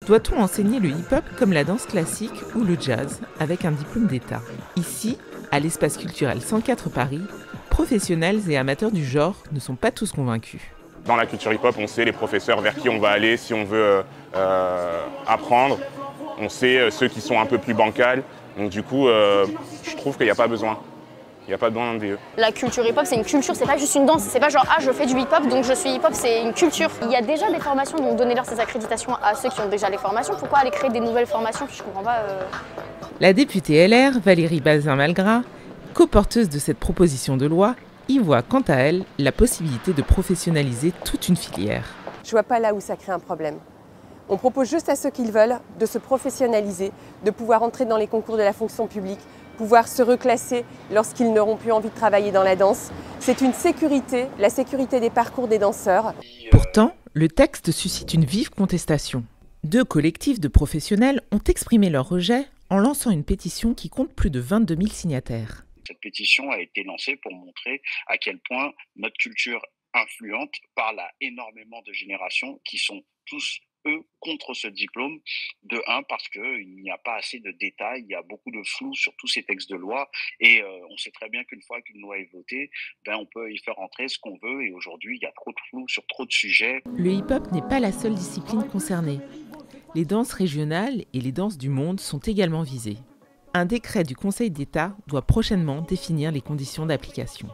Doit-on enseigner le hip-hop comme la danse classique ou le jazz avec un diplôme d'État? Ici, à l'espace culturel 104 Paris, professionnels et amateurs du genre ne sont pas tous convaincus. Dans la culture hip-hop, on sait les professeurs vers qui on va aller si on veut apprendre. On sait ceux qui sont un peu plus bancals. Donc du coup, je trouve qu'il n'y a pas besoin. Il n'y a pas besoin d'un DE. La culture hip-hop, c'est une culture, c'est pas juste une danse. C'est pas genre, ah, je fais du hip-hop, donc je suis hip-hop, c'est une culture. Il y a déjà des formations, donc donnez-leur ces accréditations à ceux qui ont déjà les formations. Pourquoi aller créer des nouvelles formations? Je comprends pas. La députée LR, Valérie Bazin-Malgras, coporteuse de cette proposition de loi, y voit quant à elle la possibilité de professionnaliser toute une filière. Je vois pas là où ça crée un problème. On propose juste à ceux qui le veulent de se professionnaliser, de pouvoir entrer dans les concours de la fonction publique, pouvoir se reclasser lorsqu'ils n'auront plus envie de travailler dans la danse. C'est une sécurité, la sécurité des parcours des danseurs. Pourtant, le texte suscite une vive contestation. 2 collectifs de professionnels ont exprimé leur rejet en lançant une pétition qui compte plus de 22 000 signataires. Cette pétition a été lancée pour montrer à quel point notre culture influente parle à énormément de générations qui sont tous contre ce diplôme, de un parce qu'il n'y a pas assez de détails, il y a beaucoup de flou sur tous ces textes de loi et on sait très bien qu'une fois qu'une loi est votée, on peut y faire entrer ce qu'on veut et aujourd'hui il y a trop de flou sur trop de sujets. Le hip-hop n'est pas la seule discipline concernée. Les danses régionales et les danses du monde sont également visées. Un décret du Conseil d'État doit prochainement définir les conditions d'application.